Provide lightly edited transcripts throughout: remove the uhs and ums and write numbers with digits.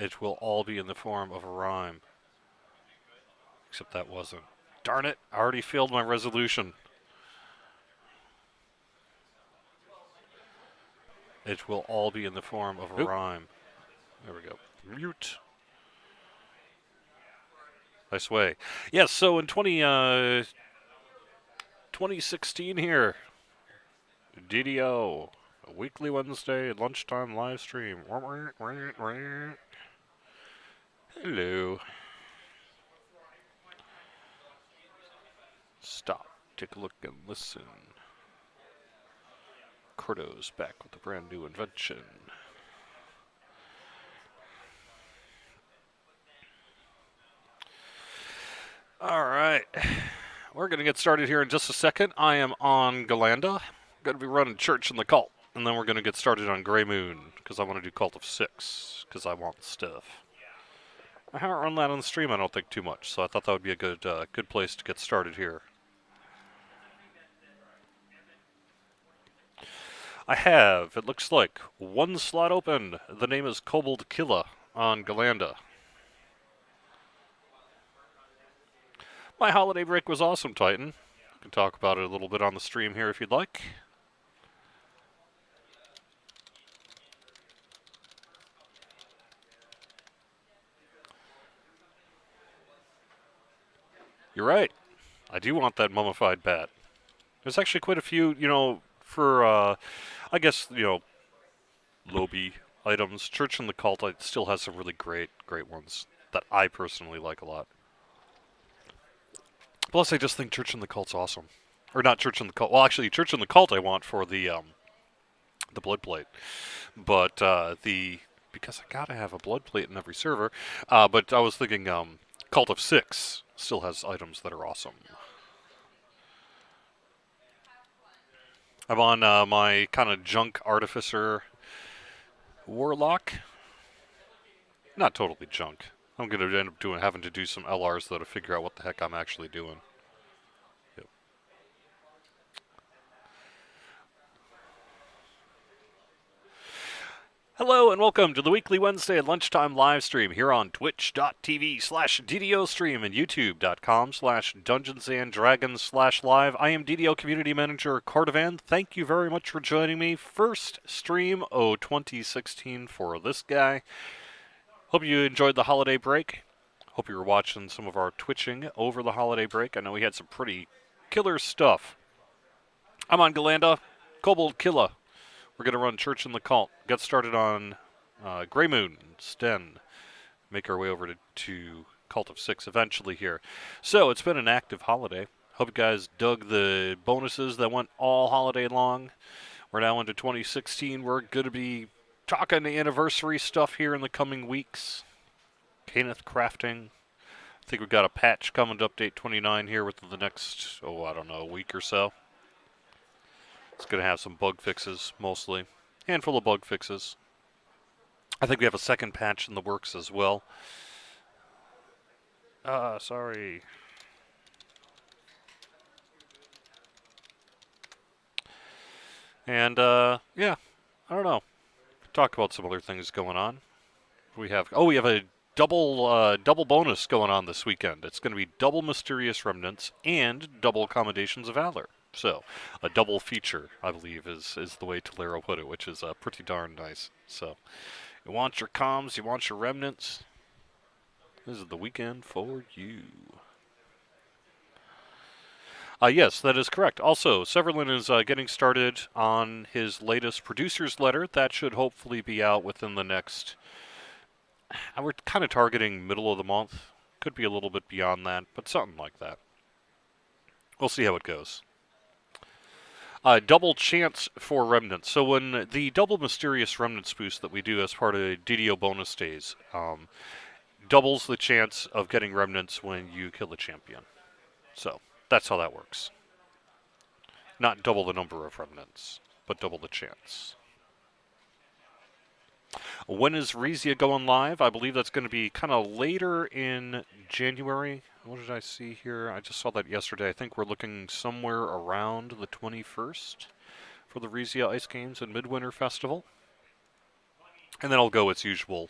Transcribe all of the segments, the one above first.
It will all be in the form of a rhyme. Except that wasn't. Darn it, I already failed my resolution. It will all be in the form of a rhyme. There we go. Mute. Nice way. Yes, so in 2016 here, DDO, a weekly Wednesday lunchtime live stream. Hello. Stop, take a look and listen. Cordo's back with a brand new invention. All right. We're going to get started here in just a second. I am on Galanda. Going to be running Church in the Cult. And then we're going to get started on Greymoon, because I want to do Cult of Six, because I want stuff. I haven't run that on the stream, I don't think, too much, so I thought that would be a good place to get started here. I have, it looks like, one slot open. The name is Kobold Killa on Galanda. My holiday break was awesome, Titan. I can talk about it a little bit on the stream here if you'd like. You're right. I do want that mummified bat. There's actually quite a few, for, I guess, Lobby items. Church in the Cult still has some really great ones that I personally like a lot. Plus, I just think Church in the Cult's awesome. Or not Church in the Cult. Well, actually, Church in the Cult I want for the blood plate. But because I gotta have a blood plate in every server. But I was thinking Cult of Six still has items that are awesome. I'm on my kind of junk artificer warlock. Not totally junk. I'm gonna end up having to do some LRs though to figure out what the heck I'm actually doing. Yep. Hello and welcome to the weekly Wednesday lunchtime live stream here on twitch.tv/DDOstream and youtube.com/DungeonsandDragons/live. I am DDO Community Manager Cardivan. Thank you very much for joining me. First stream 2016 for this guy. Hope you enjoyed the holiday break. Hope you were watching some of our twitching over the holiday break. I know we had some pretty killer stuff. I'm on Galanda, Kobold Killa. We're going to run Church in the Cult. Get started on Greymoon, Sten. Make our way over to Cult of Six eventually here. So it's been an active holiday. Hope you guys dug the bonuses that went all holiday long. We're now into 2016. We're going to be talking the anniversary stuff here in the coming weeks. Kenneth crafting. I think we've got a patch coming to update 29 here within the next, I don't know, a week or so. It's going to have some bug fixes, mostly. Handful of bug fixes. I think we have a second patch in the works as well. Sorry. And, yeah, I don't know. Talk about some other things going on. We have a double bonus going on this weekend. It's going to be double Mysterious Remnants and double Commendations of Valor. So, a double feature, I believe, is the way Tolero put it, which is pretty darn nice. So, you want your comms, you want your remnants. This is the weekend for you. Yes, that is correct. Also, Severlin is getting started on his latest producer's letter. That should hopefully be out within the next... We're kind of targeting middle of the month. Could be a little bit beyond that, but something like that. We'll see how it goes. Double chance for remnants. So when the double mysterious remnants boost that we do as part of DDO bonus days doubles the chance of getting remnants when you kill a champion. So that's how that works. Not double the number of remnants, but double the chance. When is Rizia going live? I believe that's going to be kind of later in January. What did I see here? I just saw that yesterday. I think we're looking somewhere around the 21st for the Rizia Ice Games and Midwinter Festival. And then I'll go its usual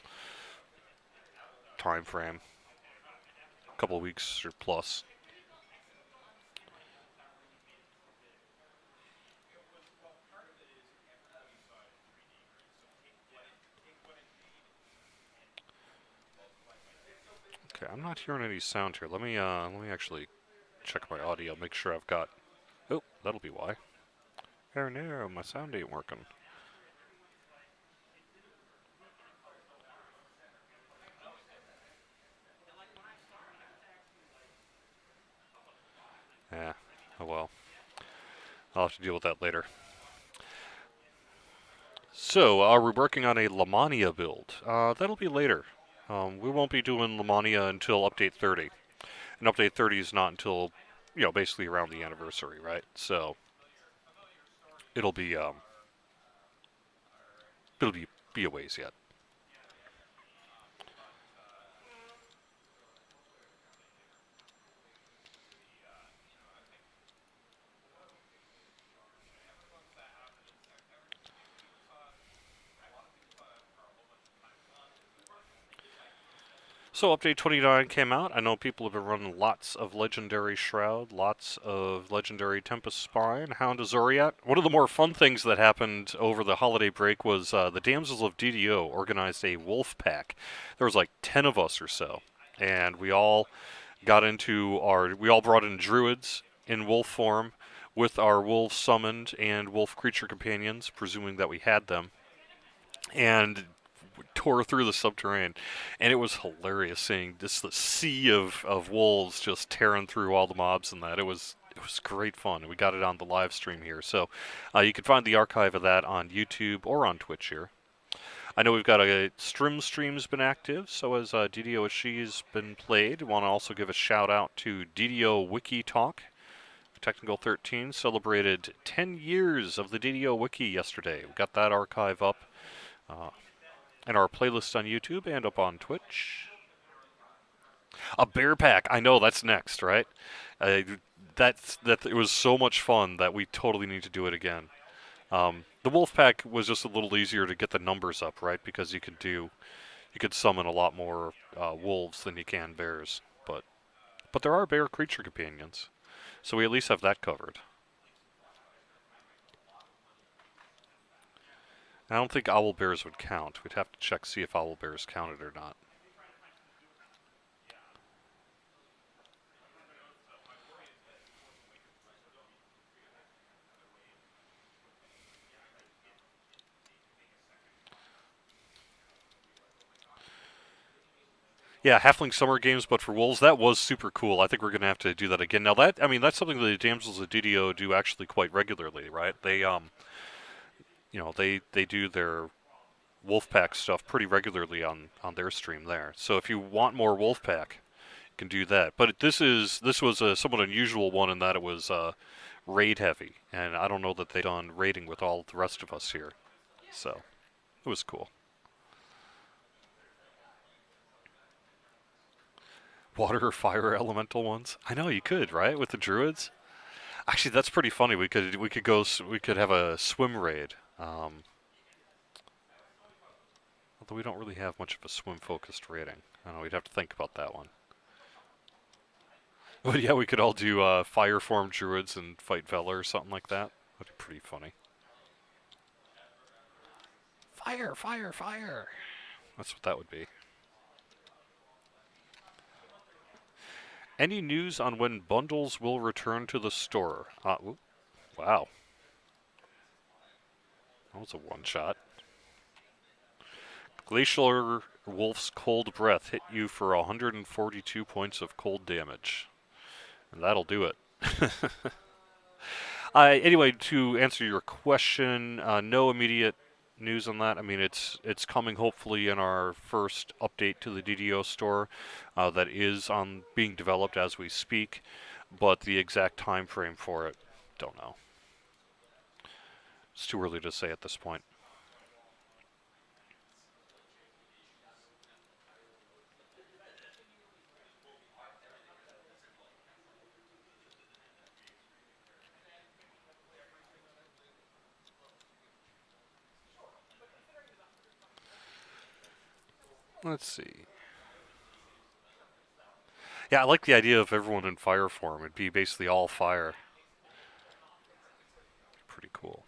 time frame, a couple of weeks or plus. Okay, I'm not hearing any sound here. Let me actually check my audio, make sure I've got. Oh, that'll be why. Oh no, my sound ain't working. Yeah, oh well. I'll have to deal with that later. So, we're working on a Lamania build. That'll be later. We won't be doing Lamania until update 30. And update 30 is not until, basically around the anniversary, right? So, it'll be, it'll be a ways yet. So update 29 came out. I know people have been running lots of Legendary Shroud, lots of Legendary Tempest Spine, Hound of Zoriat. One of the more fun things that happened over the holiday break was the Damsels of DDO organized a wolf pack. There was like 10 of us or so, and we all brought in druids in wolf form with our wolves summoned and wolf creature companions, presuming that we had them, and tore through the subterranean, and it was hilarious seeing the sea of wolves just tearing through all the mobs and that. It was great fun. We got it on the live stream here, so you can find the archive of that on YouTube or on Twitch here. I know we've got a stream's been active, so as DDO She's been played. Want to also give a shout out to DDO Wiki Talk. Technical 13 celebrated 10 years of the DDO Wiki yesterday. We got that archive up. And our playlist on YouTube and up on Twitch. A bear pack. I know that's next, right? Uh, it was so much fun that we totally need to do it again. The wolf pack was just a little easier to get the numbers up, right? Because you could summon a lot more wolves than you can bears. But there are bear creature companions, so we at least have that covered. I don't think owl bears would count. We'd have to check see if owl bears counted or not. Yeah, Halfling Summer Games, but for wolves, that was super cool. I think we're gonna have to do that again. Now that's something that the Damsels of DDO do actually quite regularly, right? They do their Wolfpack stuff pretty regularly on their stream there. So if you want more Wolfpack, you can do that. But this was a somewhat unusual one in that it was raid heavy, and I don't know that they've done raiding with all the rest of us here. So it was cool. Water or fire elemental ones? I know you could, right, with the druids. Actually, that's pretty funny. We could have a swim raid. Although we don't really have much of a swim focused raiding. I don't know. We'd have to think about that one. But yeah, we could all do fire form druids and fight Vela or something like that. That'd be pretty funny. Fire, fire, fire. That's what that would be. Any news on when bundles will return to the store? Wow. That was a one shot. Glacial Wolf's Cold Breath hit you for 142 points of cold damage. And that'll do it. Anyway, to answer your question, no immediate news on that. I mean, it's coming hopefully in our first update to the DDO store that is on being developed as we speak, but the exact time frame for it, don't know. It's too early to say at this point. Let's see. Yeah, I like the idea of everyone in fire form. It'd be basically all fire. Pretty cool.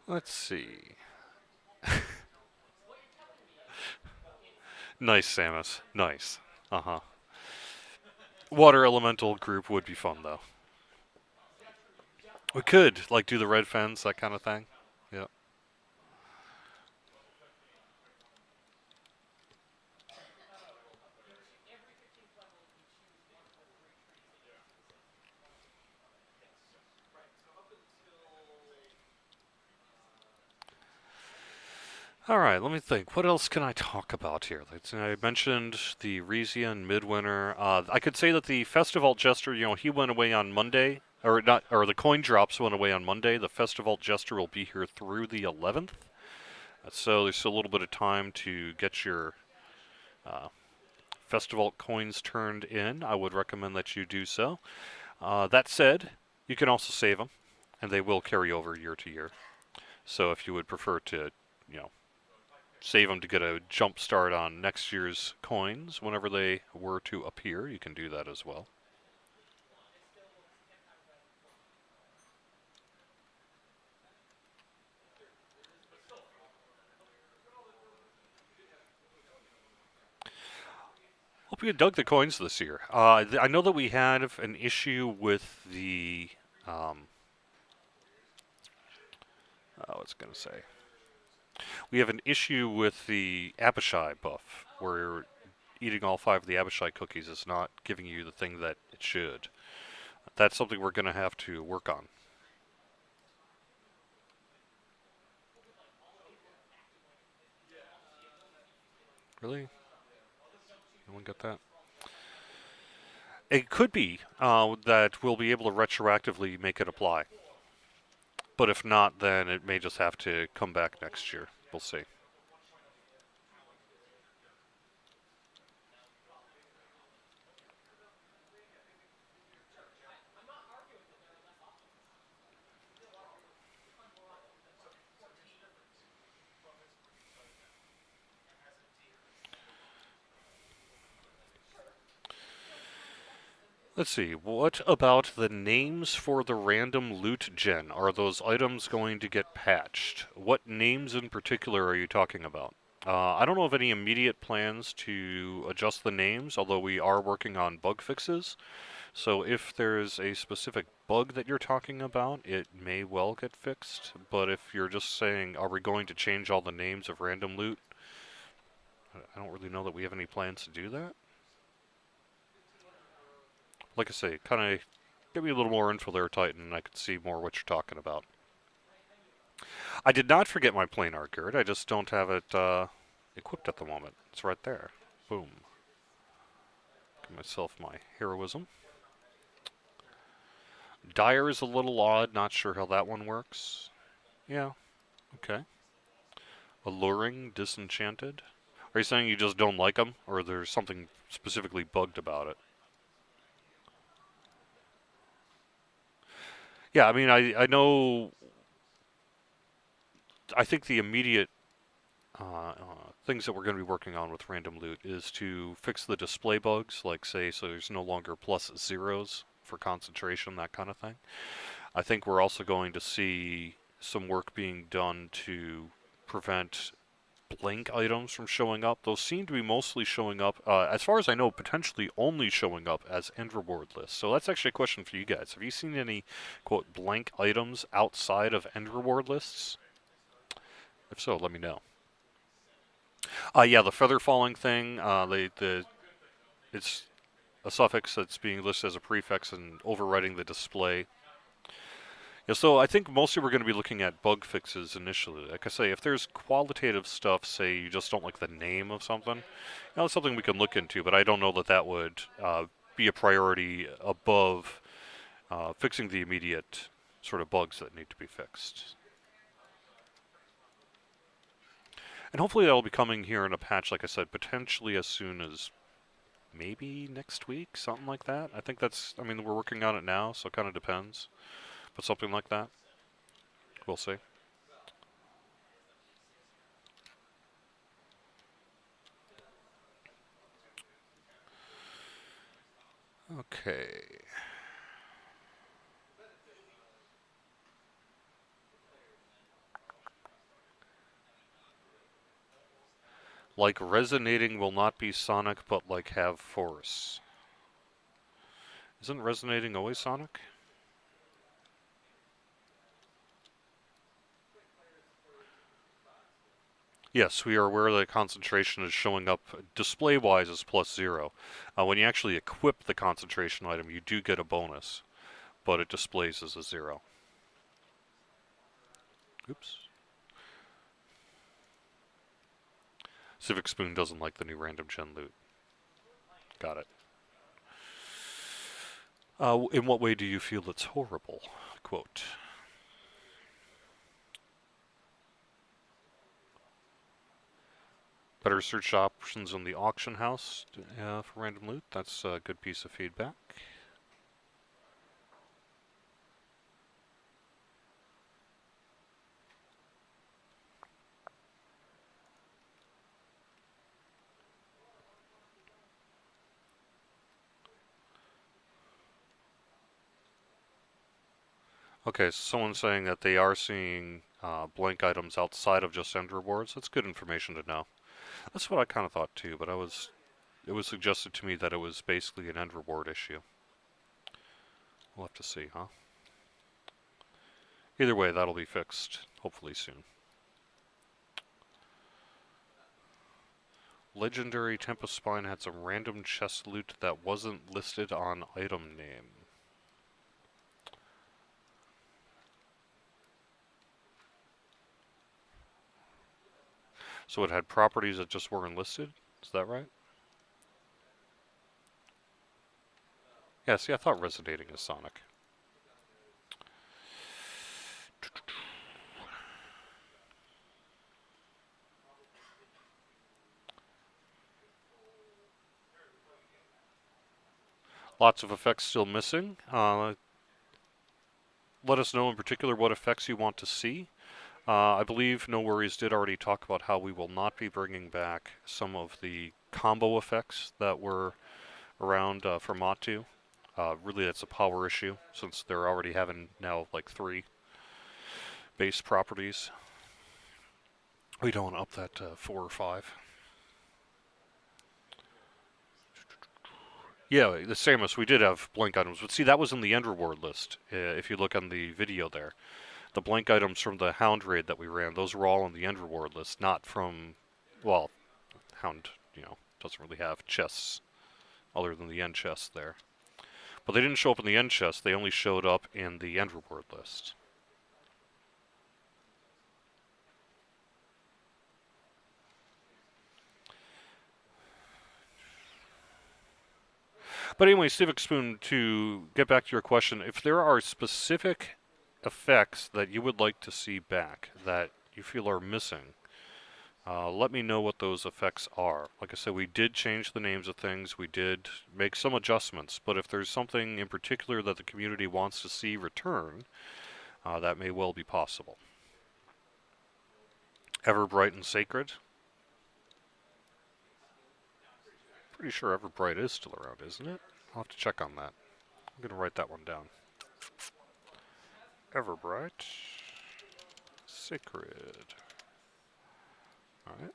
Let's see. Nice, Samus. Nice. Uh-huh. Water elemental group would be fun, though. We could, like, do the red fence, that kind of thing. Yeah. All right, let me think. What else can I talk about here? I mentioned the Riesian Midwinter. I could say that the Festival Jester, he went away on Monday, or not, or the coin drops went away on Monday. The Festival Jester will be here through the 11th, so there's still a little bit of time to get your uh, Festival coins turned in. I would recommend that you do so. That said, you can also save them, and they will carry over year to year. So if you would prefer to, you know, save them to get a jump start on next year's coins whenever they were to appear, you can do that as well. Hope you dug the coins this year. I know that we had an issue with the, I was going to say, we have an issue with the Abishai buff, where eating all 5 of the Abishai cookies is not giving you the thing that it should. That's something we're going to have to work on. Really? No one got that? It could be that we'll be able to retroactively make it apply. But if not, then it may just have to come back next year. We'll see. Let's see. What about the names for the random loot gen? Are those items going to get patched? What names in particular are you talking about? I don't know of any immediate plans to adjust the names, although we are working on bug fixes. So if there's a specific bug that you're talking about, it may well get fixed. But if you're just saying, are we going to change all the names of random loot? I don't really know that we have any plans to do that. Like I say, kind of give me a little more info there, Titan, and I can see more what you're talking about. I did not forget my planar gird. I just don't have it equipped at the moment. It's right there. Boom. Give myself my heroism. Dire is a little odd. Not sure how that one works. Yeah. Okay. Alluring, disenchanted. Are you saying you just don't like them, or there's something specifically bugged about it? Yeah, I mean, I know. I think the immediate things that we're going to be working on with random loot is to fix the display bugs, like say, so there's no longer plus zeros for concentration, that kind of thing. I think we're also going to see some work being done to prevent blank items from showing up. Those seem to be mostly showing up, as far as I know, potentially only showing up as end reward lists. So that's actually a question for you guys. Have you seen any, quote, blank items outside of end reward lists? If so, let me know. Yeah, the feather falling thing. It's a suffix that's being listed as a prefix and overwriting the display. Yeah, so I think mostly we're going to be looking at bug fixes initially. Like I say, if there's qualitative stuff, say you just don't like the name of something, that's something we can look into. But I don't know that that would be a priority above fixing the immediate sort of bugs that need to be fixed. And hopefully that'll be coming here in a patch, like I said, potentially as soon as maybe next week, something like that. I think that's, I mean, we're working on it now, so it kind of depends. But something like that. We'll see. Okay. Like resonating will not be sonic, but like have force. Isn't resonating always sonic? Yes, we are aware that concentration is showing up display-wise as +0. When you actually equip the concentration item, you do get a bonus, but it displays as a 0. Oops. Civic Spoon doesn't like the new random gen loot. Got it. In what way do you feel it's horrible? Quote. Better search options in the auction house for random loot. That's a good piece of feedback. Okay, so someone's saying that they are seeing blank items outside of just end rewards. That's good information to know. That's what I kind of thought too, but it was suggested to me that it was basically an end reward issue. We'll have to see, huh? Either way, that'll be fixed, hopefully soon. Legendary Tempest Spine had some random chest loot that wasn't listed on item name. So it had properties that just weren't listed? Is that right? Yeah, see, I thought resonating is Sonic. Lots of effects still missing. Let us know in particular what effects you want to see. I believe No Worries did already talk about how we will not be bringing back some of the combo effects that were around for Matu. Really, that's a power issue since they're already having now like 3 base properties. We don't up that to 4 or 5. Yeah, the Samus, we did have blank items, but see, that was in the end reward list. If you look on the video there, the blank items from the Hound raid that we ran, those were all on the end reward list, not from, well, Hound, doesn't really have chests other than the end chest there. But they didn't show up in the end chest, they only showed up in the end reward list. But anyway, Civic Spoon, to get back to your question, if there are specific effects that you would like to see back that you feel are missing, let me know what those effects are. Like I said, we did change the names of things, we did make some adjustments, but if there's something in particular that the community wants to see return, that may well be possible. Ever Bright and Sacred? Pretty sure Ever Bright is still around, isn't it? I'll have to check on that. I'm going to write that one down. Ever Bright. Sacred. Alright.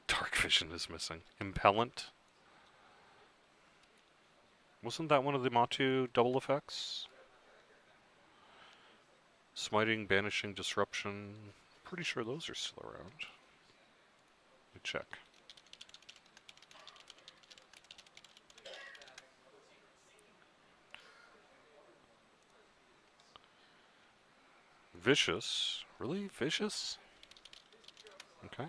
Dark Vision is missing. Impellant. Wasn't that one of the Matu double effects? Smiting, Banishing, Disruption. Pretty sure those are still around. Let me check. Vicious. Really? Vicious? Okay.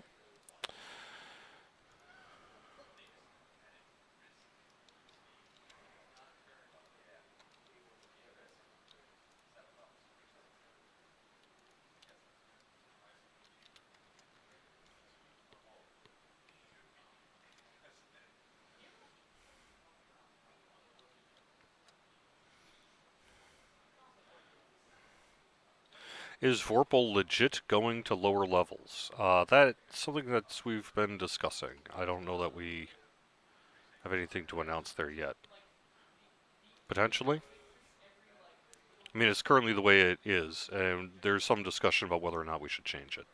Is Vorpal legit going to lower levels? That's something that we've been discussing. I don't know that we have anything to announce there yet. Potentially. I mean, it's currently the way it is, and there's some discussion about whether or not we should change it.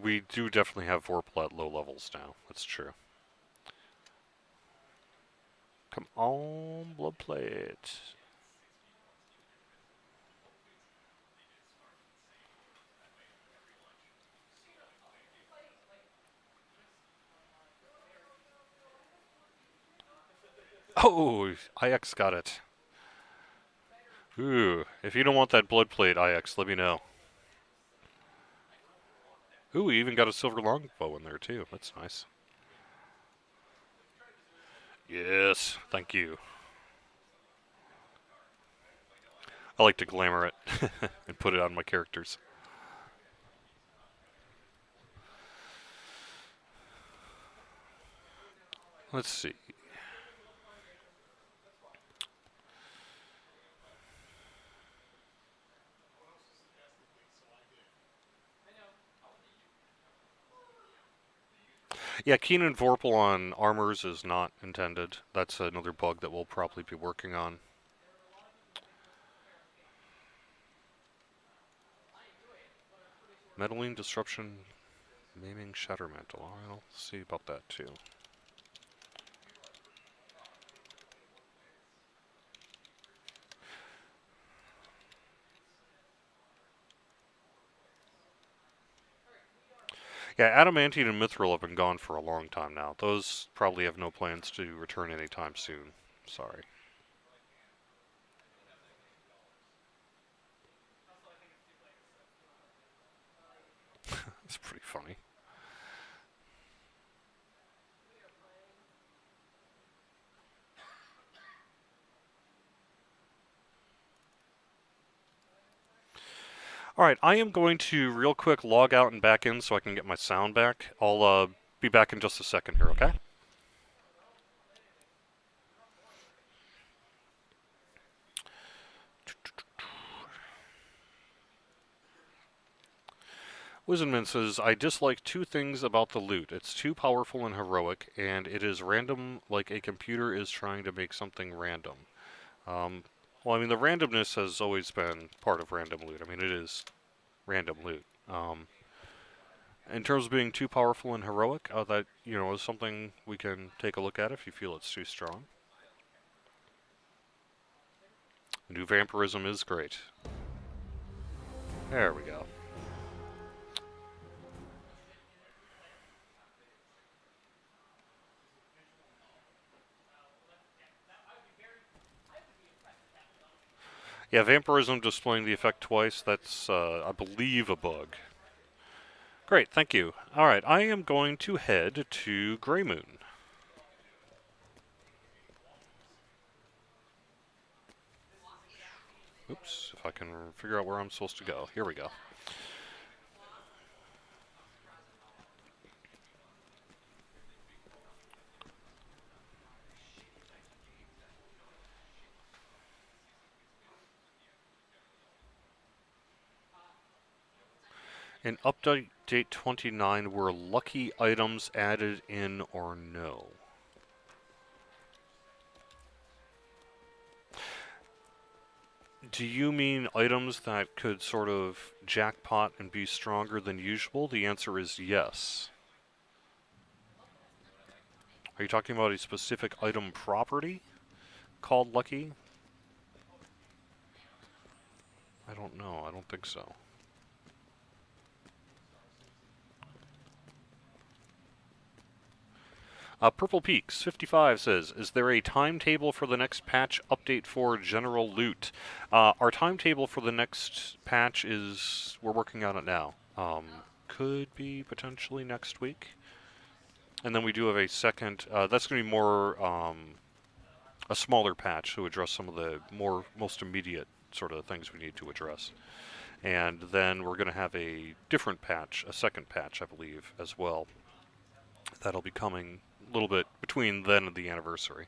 We do definitely have Vorpal at low levels now. That's true. Come on, Blood Plate. Oh, IX got it. Ooh, if you don't want that Blood Plate, IX, let me know. Ooh, we even got a silver longbow in there too. That's nice. Yes, thank you. I like to glamour it and put it on my characters. Let's see. Yeah, Keenan Vorpal on armors is not intended. That's another bug that we'll probably be working on. Meddling, Disruption, Maiming, Shatter Mantle. I'll see about that too. Yeah, Adamantine and Mithril have been gone for a long time now. Those probably have no plans to return anytime soon. Sorry. It's pretty funny. Alright, I am going to real quick log out and back in so I can get my sound back. I'll be back in just a second here, okay? Wizenman says, I dislike two things about the loot. It's too powerful and heroic, and it is random like a computer is trying to make something random. Well, I mean, the randomness has always been part of random loot. I mean, it is random loot. In terms of being too powerful and heroic, that, is something we can take a look at if you feel it's too strong. New vampirism is great. There we go. Yeah, vampirism displaying the effect twice, that's, I believe, a bug. Great, thank you. Alright, I am going to head to Greymoon. Oops, if I can figure out where I'm supposed to go. Here we go. In update 29, were lucky items added in or no? Do you mean items that could sort of jackpot and be stronger than usual? The answer is yes. Are you talking about a specific item property called lucky? I don't know. I don't think so. Purple Peaks 55 says, is there a timetable for the next patch update for general loot? Our timetable for the next patch is, we're working on it now. Could be potentially next week. And then we do have a second, that's going to be more, a smaller patch to address some of the most immediate sort of things we need to address. And then we're going to have a different patch, a second patch, I believe, as well. That'll be coming a little bit between then and the anniversary.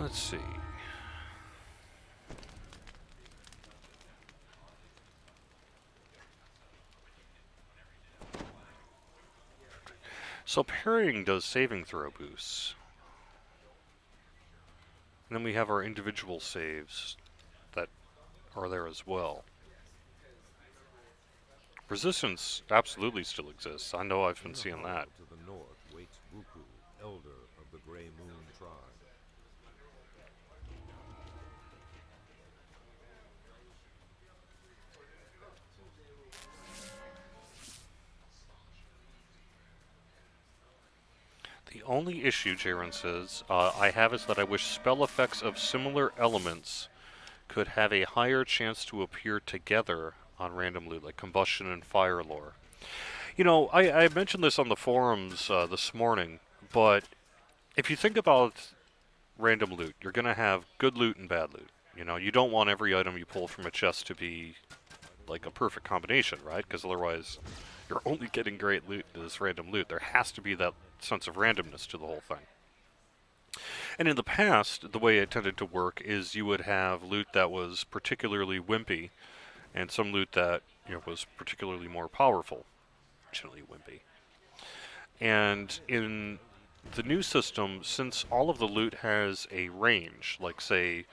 Let's see. So parrying does saving throw boosts. And then we have our individual saves that are there as well. Resistance absolutely still exists. I know I've been seeing that. To the north waits Ruku, elder of the Greymoon tribe. The only issue, Jaren says, I have is that I wish spell effects of similar elements could have a higher chance to appear together on random loot, like combustion and fire lore. You know, I mentioned this on the forums this morning, but if you think about random loot, you're going to have good loot and bad loot. You know, you don't want every item you pull from a chest to be like a perfect combination, right? Because otherwise, you're only getting great loot in this random loot. There has to be that sense of randomness to the whole thing. And in the past, the way it tended to work is you would have loot that was particularly wimpy, and some loot that was particularly more powerful, generally wimpy. And in the new system, since all of the loot has a range, like say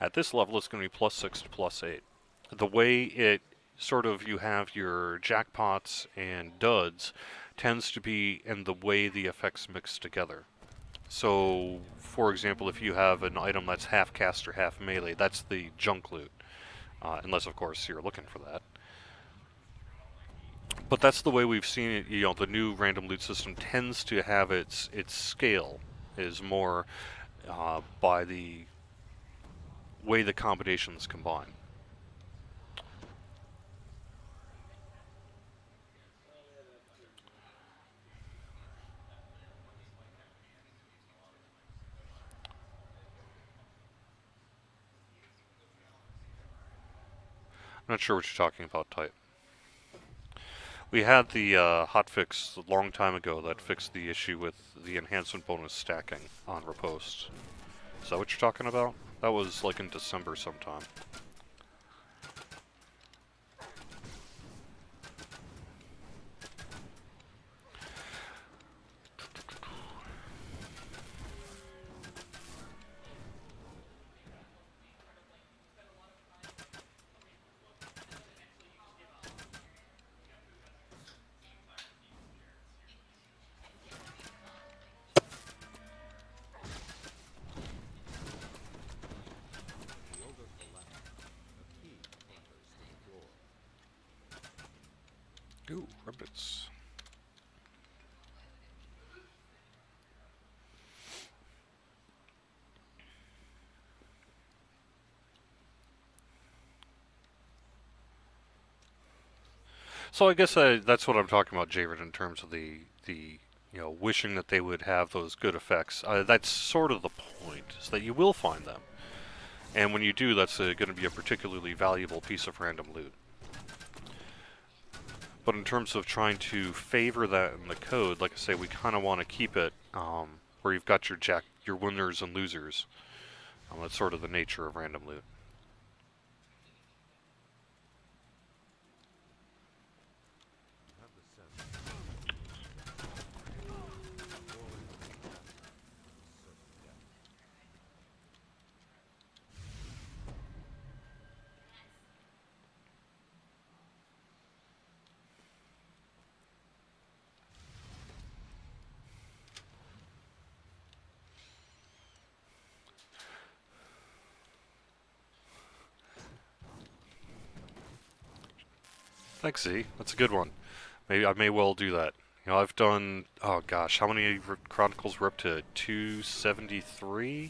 at this level it's going to be +6 to +8, the way it sort of you have your jackpots and duds tends to be in the way the effects mix together. So, for example, if you have an item that's half caster, half melee, that's the junk loot. Unless, of course, you're looking for that. But that's the way we've seen it. You know, the new random loot system tends to have its scale is more by the way the combinations combine. I'm not sure what you're talking about, Type. We had the hotfix a long time ago that fixed the issue with the enhancement bonus stacking on Riposte. Is that what you're talking about? That was like in December sometime. Ooh, ribbits. So I guess that's what I'm talking about, Jared, in terms of the wishing that they would have those good effects. That's sort of the point, is that you will find them. And when you do, that's going to be a particularly valuable piece of random loot. But in terms of trying to favor that in the code, like I say, we kind of want to keep it where you've got your winners and losers. That's sort of the nature of random loot. Thanks, Z. That's a good one. Maybe I may well do that. You know, I've done, oh gosh, how many Chronicles were up to? 273?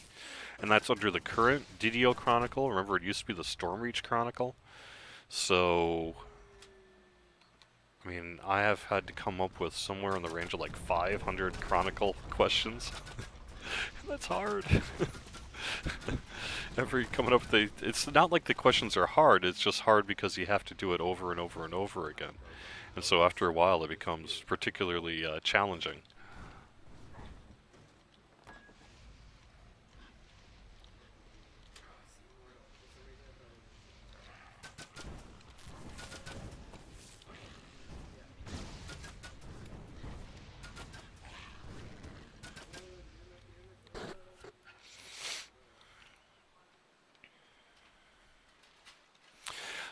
And that's under the current DDO Chronicle. Remember, it used to be the Stormreach Chronicle. So, I mean, I have had to come up with somewhere in the range of like 500 Chronicle questions. That's hard. Coming up with it's not like the questions are hard, it's just hard because you have to do it over and over and over again. And so after a while it becomes particularly challenging.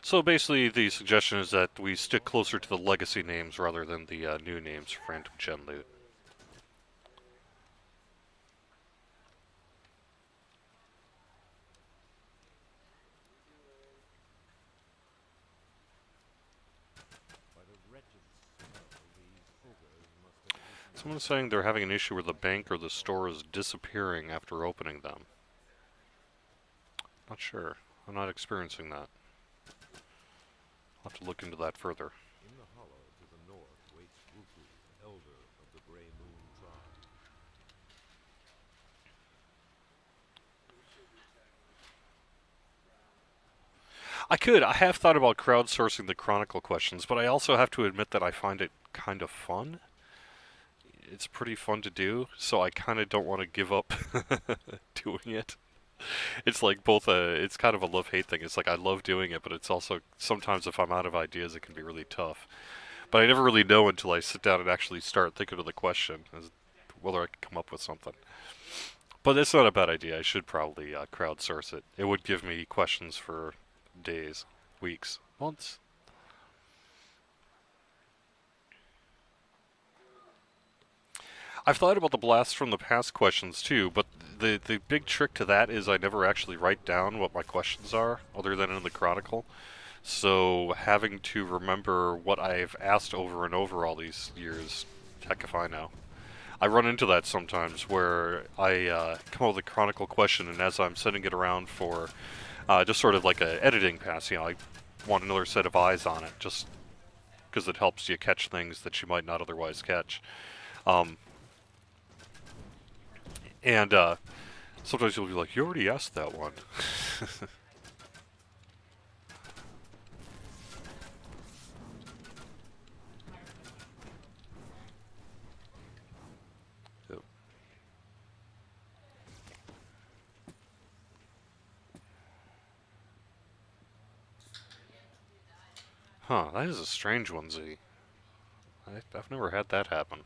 So basically, the suggestion is that we stick closer to the legacy names rather than the new names for random gen loot. By the wretched smell, these ogres must have eaten. Someone's saying they're having an issue where the bank or the store is disappearing after opening them. Not sure. I'm not experiencing that. I'll have to look into that further. In the hollow to the north waits Ruku, elder of the Greymoon tribe. I have thought about crowdsourcing the Chronicle questions, but I also have to admit that I find it kind of fun. It's pretty fun to do, so I kind of don't want to give up doing it. It's like it's kind of a love-hate thing. It's like I love doing it, but it's also sometimes if I'm out of ideas, it can be really tough. But I never really know until I sit down and actually start thinking of the question, as whether I can come up with something. But it's not a bad idea. I should probably crowdsource it. It would give me questions for days, weeks, months. I've thought about the blast from the past questions too, but the big trick to that is I never actually write down what my questions are, other than in the Chronicle. So having to remember what I've asked over and over all these years, heck if I know. I run into that sometimes where I come up with a Chronicle question, and as I'm sending it around for just sort of like a editing pass, I want another set of eyes on it, just because it helps you catch things that you might not otherwise catch. Um, and sometimes you'll be like, you already asked that one. Yep. Huh, that is a strange one, Z. I've never had that happen.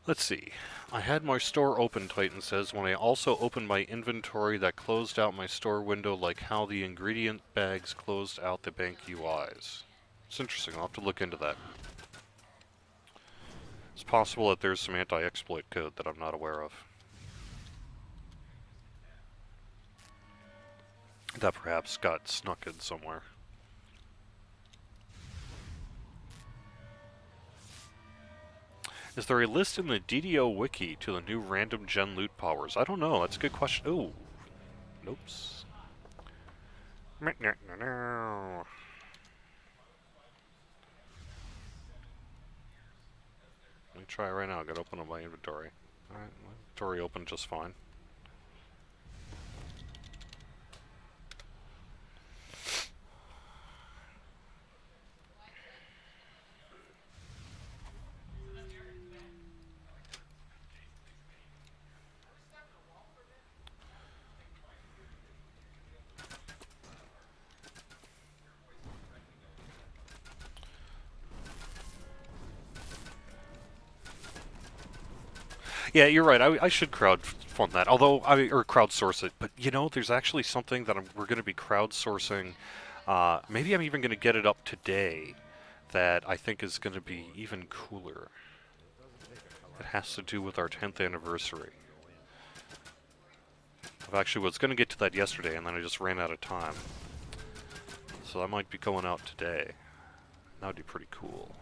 Let's see. I had my store open, Titan says, when I also opened my inventory that closed out my store window like how the ingredient bags closed out the bank UIs. It's interesting. I'll have to look into that. It's possible that there's some anti-exploit code that I'm not aware of. That perhaps got snuck in somewhere. Is there a list in the DDO wiki to the new random gen loot powers? I don't know. That's a good question. Ooh. Noops. Let me try right now. I gotta open up my inventory. Alright, my inventory opened just fine. Yeah, you're right. I should crowdfund that, or crowdsource it. But there's actually something that we're going to be crowdsourcing. Maybe I'm even going to get it up today. That I think is going to be even cooler. It has to do with our 10th anniversary. I actually was going to get to that yesterday, and then I just ran out of time. So that might be going out today. That would be pretty cool.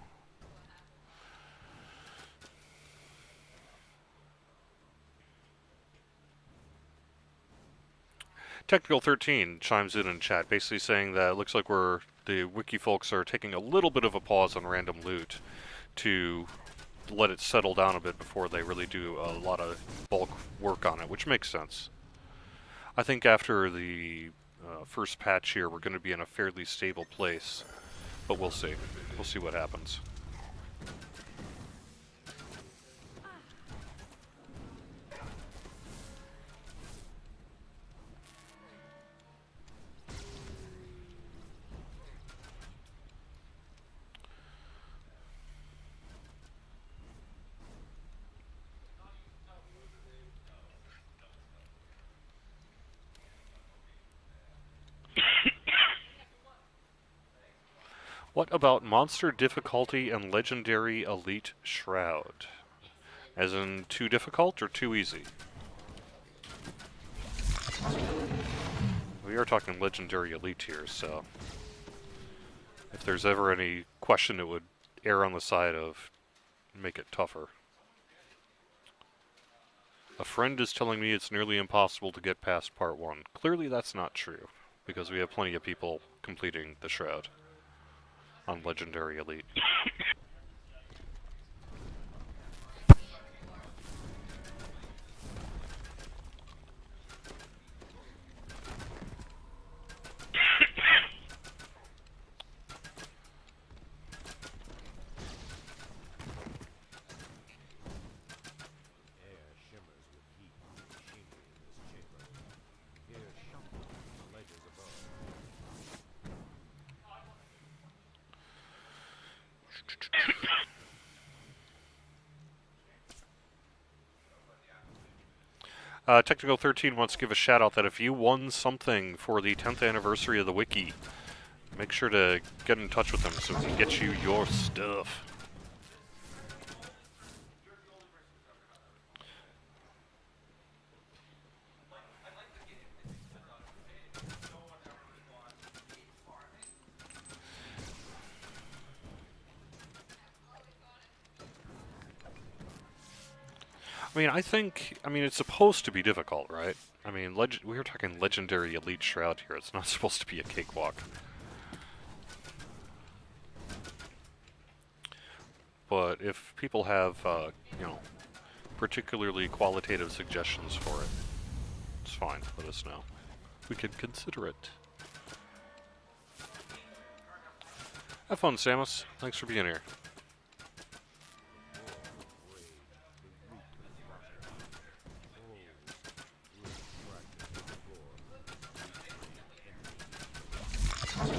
Technical 13 chimes in chat, basically saying that it looks like the wiki folks are taking a little bit of a pause on random loot to let it settle down a bit before they really do a lot of bulk work on it, which makes sense. I think after the first patch here, we're going to be in a fairly stable place, but we'll see. We'll see what happens. What about monster difficulty and legendary elite shroud? As in too difficult or too easy? We are talking legendary elite here, so if there's ever any question, it would err on the side of make it tougher. A friend is telling me it's nearly impossible to get past part 1. Clearly that's not true, because we have plenty of people completing the shroud on legendary elite. Air shimmers with heat and machinery in this chamber. Hear shuffling from the ledges above. Technical 13 wants to give a shout out that if you won something for the 10th anniversary of the wiki, make sure to get in touch with them so we can get you your stuff. I mean, it's supposed to be difficult, right? I mean, we were talking legendary elite shroud here. It's not supposed to be a cakewalk. But if people have, you know, particularly qualitative suggestions for it, it's fine. Let us know. We can consider it. Have fun, Samus. Thanks for being here. Your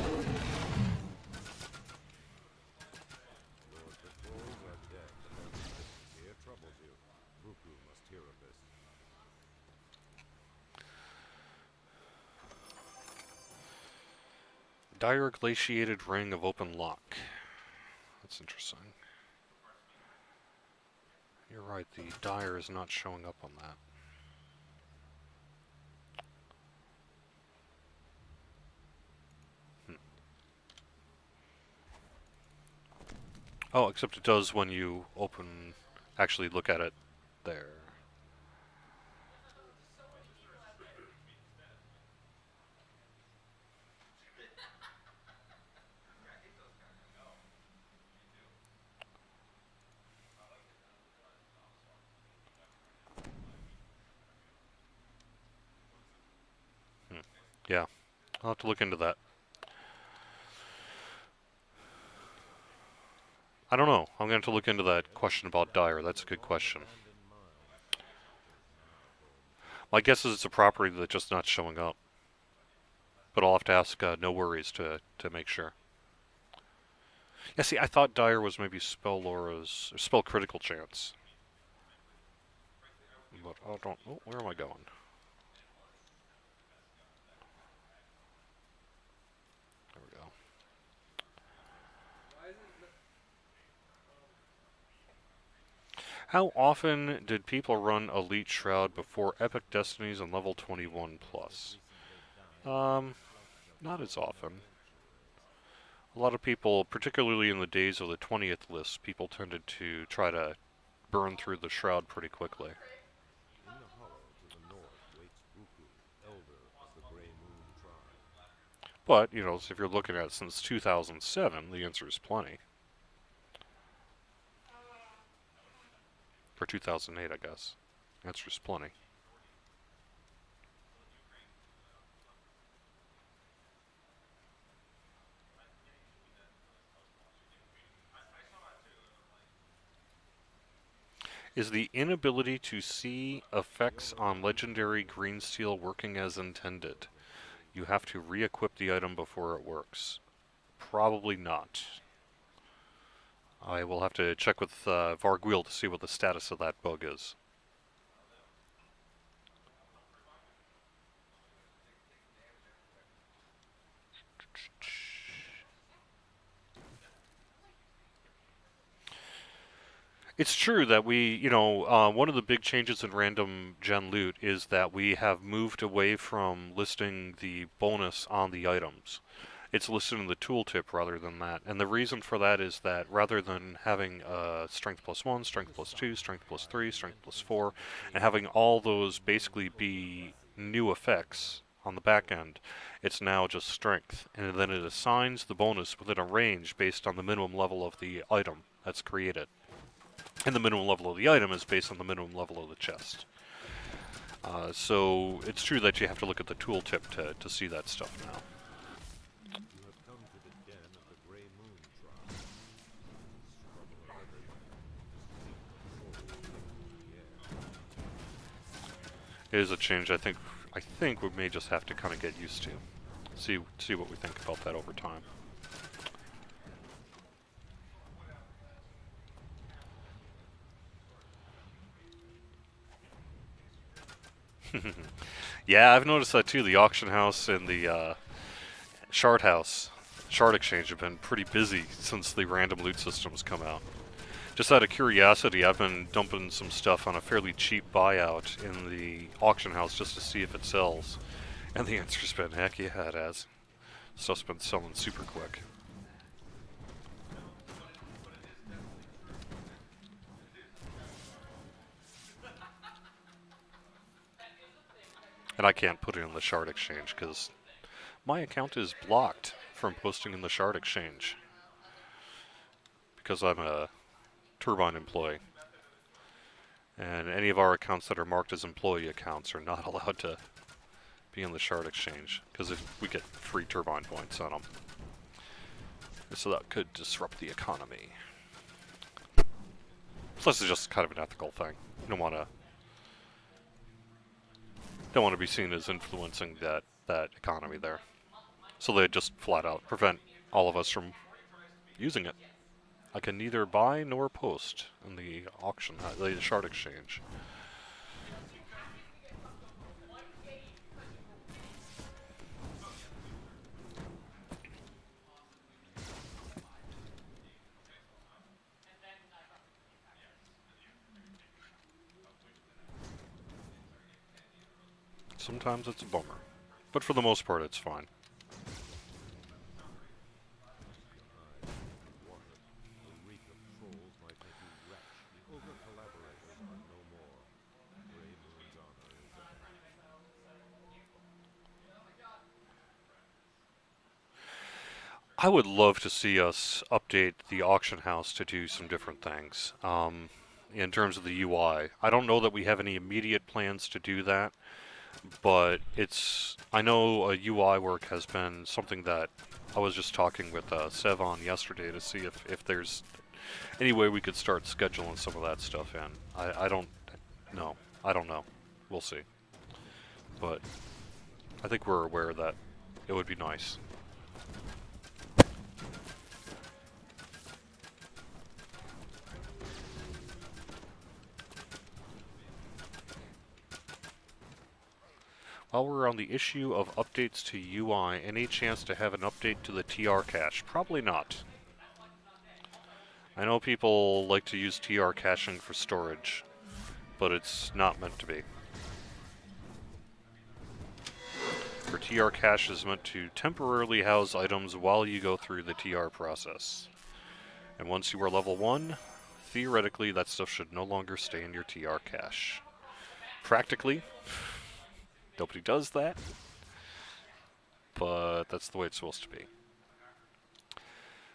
patrols are dead, but their presence here troubles you. Buku must hear of this. Dire glaciated ring of open lock. That's interesting. You're right, the dire is not showing up on that. Oh, except it does when you actually look at it there. Yeah, I'll have to look into that. I don't know. I'm going to have to look into that question about dire. That's a good question. My guess is it's a property that's just not showing up. But I'll have to ask No Worries to make sure. Yeah, see, I thought dire was maybe Spell Laura's, or Spell Critical Chance. But I don't. Oh, where am I going? There we go. How often did people run Elite Shroud before Epic Destinies on level 21 plus? Not as often. A lot of people, particularly in the days of the 20th list, people tended to try to burn through the Shroud pretty quickly. In the hollow to the north waits Buku, elder of the Greymoon tribe. But, you know, if you're looking at it since 2007, the answer is plenty. Or 2008, I guess. The answer is plenty. Is the inability to see effects on legendary green steel working as intended? You have to re-equip the item before it works. Probably not. I will have to check with Varguil to see what the status of that bug is. It's true that one of the big changes in random gen loot is that we have moved away from listing the bonus on the items. It's listed in the tooltip rather than that. And the reason for that is that rather than having strength plus 1, strength plus 2, strength plus 3, strength plus 4, and having all those basically be new effects on the back end, it's now just strength. And then it assigns the bonus within a range based on the minimum level of the item that's created. And the minimum level of the item is based on the minimum level of the chest. So it's true that you have to look at the tooltip to see that stuff now. You have come to the den of the Greymoon tribe. Struggle of everyone. It is a change I think we may just have to kind of get used to. See what we think about that over time. Yeah, I've noticed that too. The auction house and the shard house, shard exchange have been pretty busy since the random loot system's come out. Just out of curiosity, I've been dumping some stuff on a fairly cheap buyout in the auction house just to see if it sells. And the answer's been, heck yeah, it has. Stuff's been selling super quick. And I can't put it in the shard exchange because my account is blocked from posting in the shard exchange because I'm a Turbine employee. And any of our accounts that are marked as employee accounts are not allowed to be in the shard exchange because we get free Turbine points on them. So that could disrupt the economy. Plus, it's just kind of an ethical thing. You don't want to be seen as influencing that economy there. So they just flat out prevent all of us from using it. I can neither buy nor post in the auction, the shard exchange. Sometimes it's a bummer, but for the most part, it's fine. Water. The reek of trolls might make you retch. The ogre collaborators are no more. Greymoon's honor is at hand. I would love to see us update the auction house to do some different things. In terms of the UI, I don't know that we have any immediate plans to do that, but I know UI work has been something that I was just talking with Sev on yesterday to see if there's any way we could start scheduling some of that stuff in. I don't know. I don't know. We'll see. But I think we're aware that it would be nice. While we're on the issue of updates to UI, any chance to have an update to the TR cache? Probably not. I know people like to use TR caching for storage, but it's not meant to be. For TR cache is meant to temporarily house items while you go through the TR process. And once you are level 1, theoretically that stuff should no longer stay in your TR cache. Practically, nobody does that, but that's the way it's supposed to be.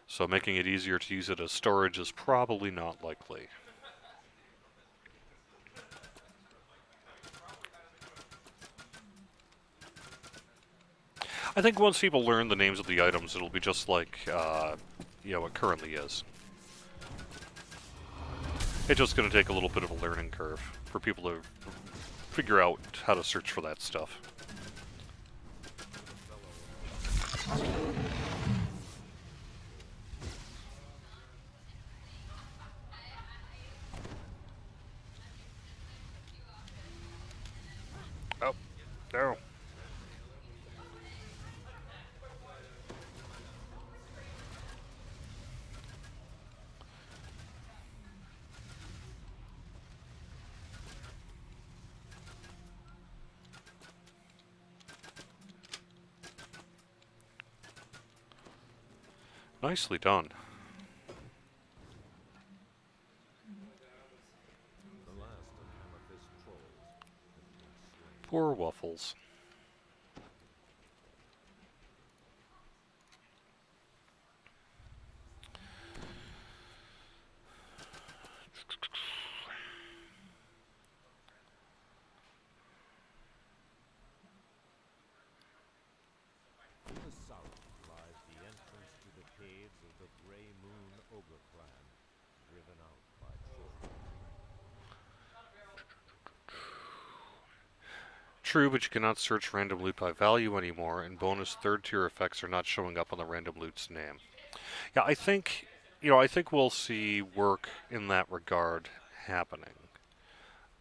So making it easier to use it as storage is probably not likely. I think once people learn the names of the items, it'll be just like, it currently is. It's just going to take a little bit of a learning curve for people to figure out how to search for that stuff. Oh, no. Nicely done. The last of Amethyst trolls has been slain. Poor Waffles. To the south lies the entrance to the caves of the Greymoon ogre clan, driven out by trolls. True, but you cannot search random loot by value anymore, and bonus third tier effects are not showing up on the random loot's name. Yeah, I think, I think we'll see work in that regard happening.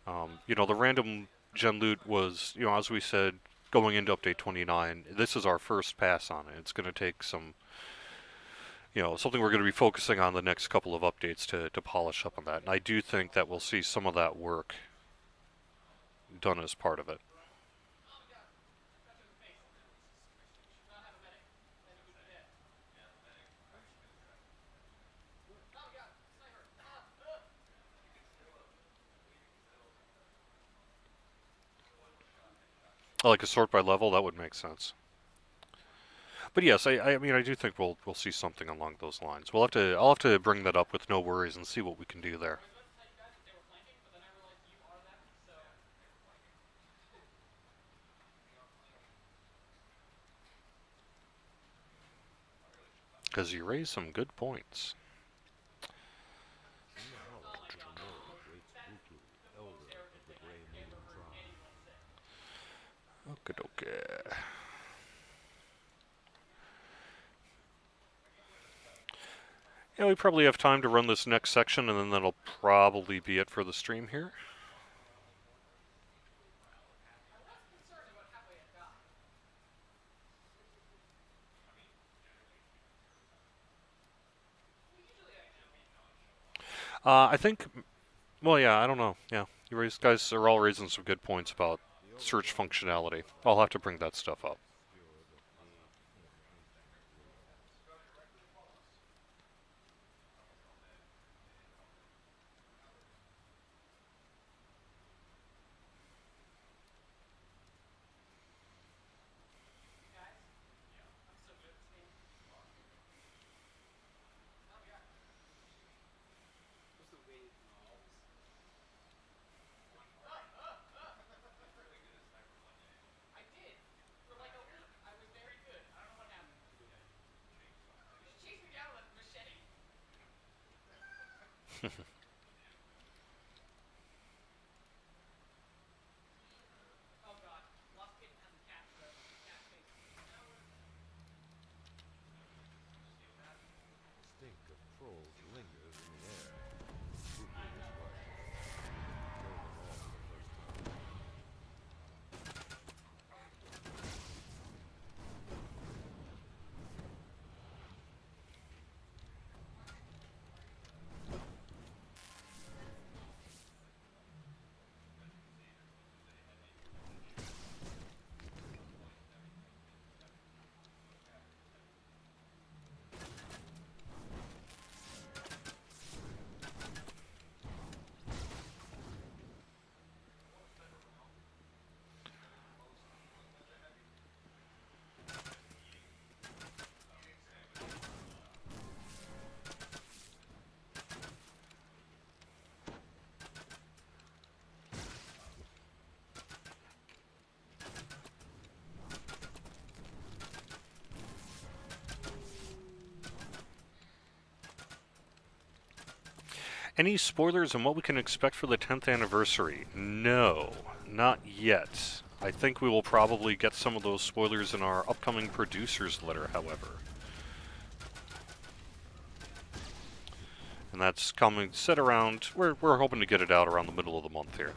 The random gen loot was, as we said, going into update 29. This is our first pass on it. It's going to take some, something we're going to be focusing on the next couple of updates to polish up on that. And I do think that we'll see some of that work done as part of it. Like a sort by level, that would make sense. But yes, I mean I do think we'll see something along those lines. I'll have to bring that up with no worries and see what we can do there. Because you raised some good points. In the hollow to the north waits Buku, elder of the Greymoon tribe. Okay, okay. Yeah, we probably have time to run this next section, and then that'll probably be it for the stream here. I think, well, yeah, I don't know. Yeah, guys are all raising some good points about The search overgrown functionality. forest I'll have to bring that stuff up. obscure the page in ancient ruins. The stink of trolls lingers in the air. Buku is right. We didn't kill them all the first time. Any spoilers on what we can expect for the 10th anniversary? No, not yet. I think we will probably get some of those spoilers in our upcoming producer's letter, however. And that's coming, set around, we're hoping to get it out around the middle of the month here.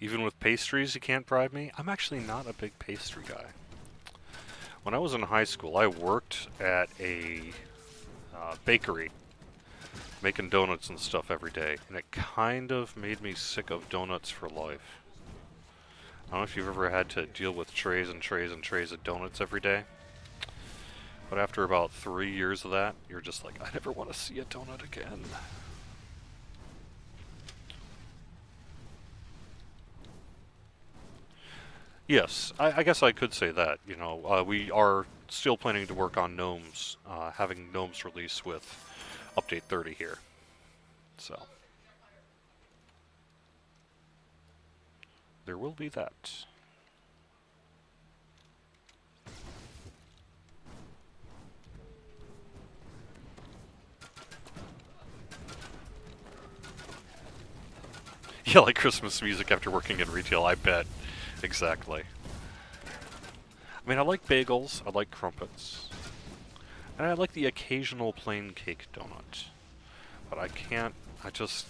Even with pastries, you can't bribe me? I'm actually not a big pastry guy. When I was in high school, I worked at a bakery making donuts and stuff every day, and it kind of made me sick of donuts for life. I don't know if you've ever had to deal with trays and trays and trays of donuts every day, but after about 3 years of that, you're just like, I never want to see a donut again. Yes, I guess I could say that. You know, we are still planning to work on gnomes, having gnomes release with update 30 here. So there will be that. Yeah, like Christmas music after working in retail, I bet. Exactly. I mean, I like bagels, I like crumpets, and I like the occasional plain cake donut. But I can't, I just,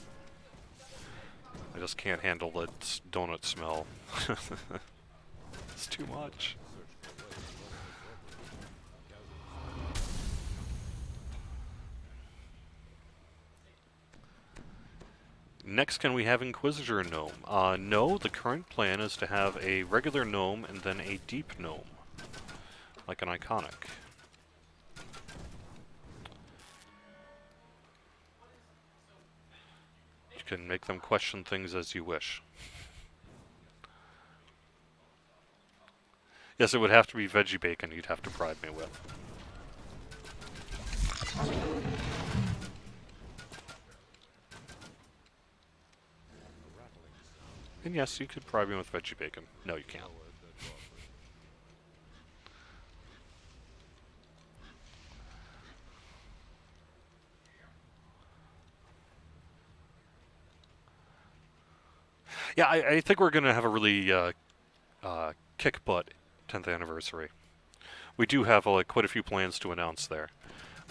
I just can't handle the donut smell. It's too much. Next, can we have Inquisitor Gnome? No, the current plan is to have a regular gnome and then a deep gnome, like an iconic. You can make them question things as you wish. Yes, it would have to be veggie bacon you'd have to bribe me with. And yes, you could bribe me with veggie bacon. No, you can't. Yeah, I think we're going to have a really kick butt 10th anniversary. We do have quite a few plans to announce there.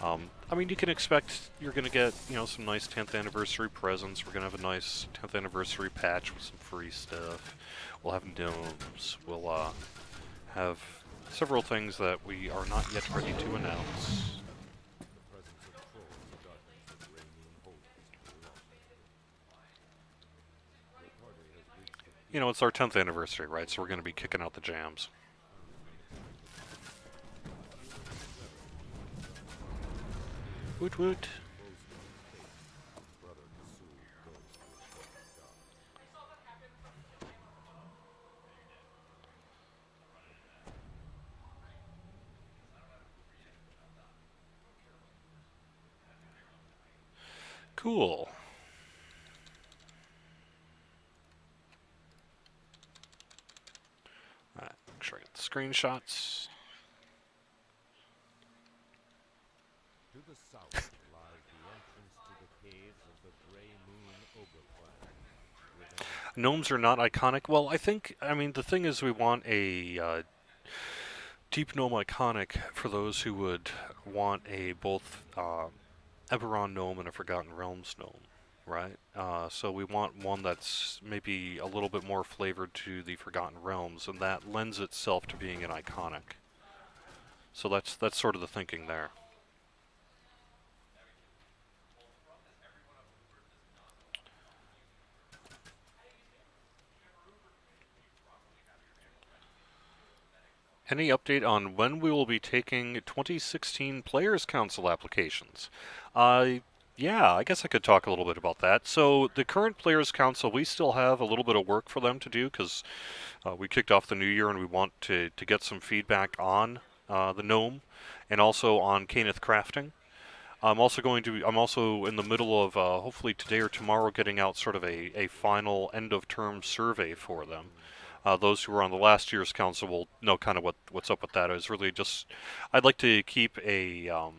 I mean, you can expect you're going to get, some nice 10th anniversary presents. We're going to have a nice 10th anniversary patch with some free stuff. We'll have gnomes. We'll have several things that we are not yet ready to announce. It's our 10th anniversary, right? So we're going to be kicking out the jams. Woot woot. Cool. Alright, make sure I get the screenshots. To the south lies the entrance to the caves of the Greymoon ogre clan. Gnomes are not iconic. Well, I mean, the thing is, we want a deep gnome iconic for those who would want a both Eberron gnome and a Forgotten Realms gnome, right? So we want one that's maybe a little bit more flavored to the Forgotten Realms, and that lends itself to being an iconic. So that's sort of the thinking there. Any update on when we will be taking 2016 Players Council applications? Yeah, I guess I could talk a little bit about that. So the current Players Council, we still have a little bit of work for them to do because we kicked off the new year and we want to get some feedback on the gnome and also on Caneth crafting. I'm also in the middle of hopefully today or tomorrow getting out sort of a final end of term survey for them. Those who were on the last year's council will know kind of what's up with that. Is really just I'd like to keep a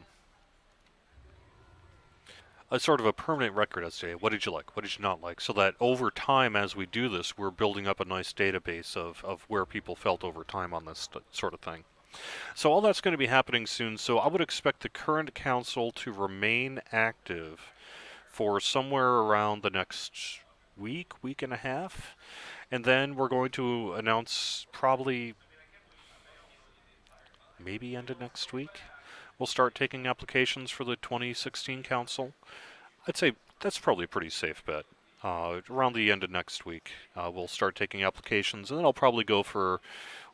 sort of a permanent record as to what did you like, what did you not like, so that over time as we do this, we're building up a nice database of where people felt over time on this sort of thing. So all that's going to be happening soon. So I would expect the current council to remain active for somewhere around the next week and a half. And then we're going to announce probably maybe end of next week. We'll start taking applications for the 2016 council. I'd say that's probably a pretty safe bet. Around the end of next week, we'll start taking applications, and then I'll probably go for a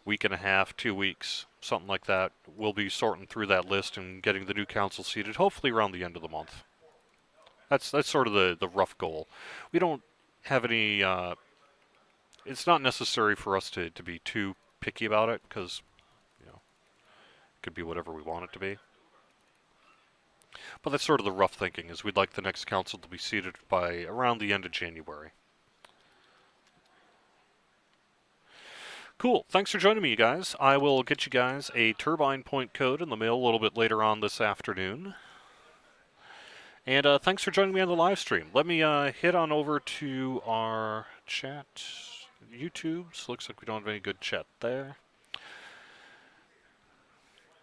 week and a half, 2 weeks, something like that. We'll be sorting through that list and getting the new council seated, hopefully around the end of the month. That's sort of the rough goal. We don't have any. It's not necessary for us to be too picky about it because it could be whatever we want it to be. But that's sort of the rough thinking, is we'd like the next council to be seated by around the end of January. Cool. Thanks for joining me, you guys. I will get you guys a turbine point code in the mail a little bit later on this afternoon. And thanks for joining me on the live stream. Let me hit on over to our chat. YouTube. So looks like we don't have any good chat there.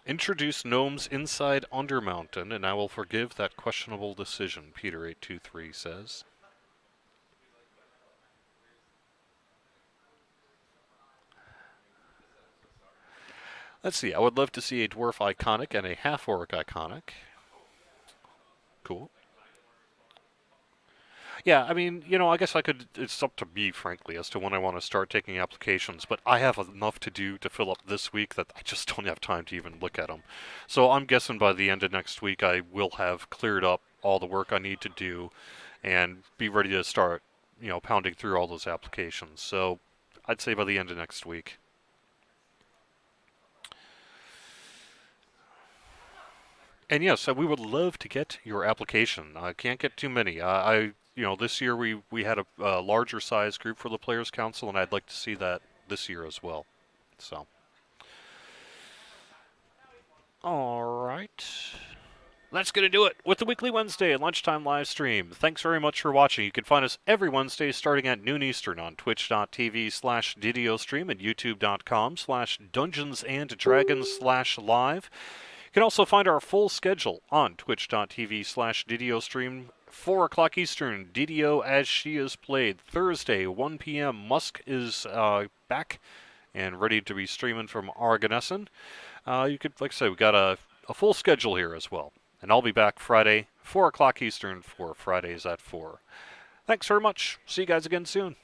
Introduce gnomes inside Undermountain, and I will forgive that questionable decision, Peter823 says. Let's see, I would love to see a dwarf iconic and a half-orc iconic. Cool. Yeah, I mean, I guess it's up to me, frankly, as to when I want to start taking applications, but I have enough to do to fill up this week that I just don't have time to even look at them. So I'm guessing by the end of next week I will have cleared up all the work I need to do and be ready to start, pounding through all those applications. So I'd say by the end of next week. And yes, we would love to get your application. I can't get too many. This year we had a larger size group for the Players Council, and I'd like to see that this year as well. So, all right. That's going to do it with the weekly Wednesday lunchtime live stream. Thanks very much for watching. You can find us every Wednesday starting at noon Eastern on twitch.tv/DDOstream and youtube.com/DungeonsandDragons/live. You can also find our full schedule on twitch.tv/DDOstream. 4 o'clock Eastern, DDO as she is played. Thursday, 1 p.m., Musk is back and ready to be streaming from Argonessen. You could, like I said, we got a full schedule here as well. And I'll be back Friday, 4 o'clock Eastern for Fridays at 4. Thanks very much. See you guys again soon.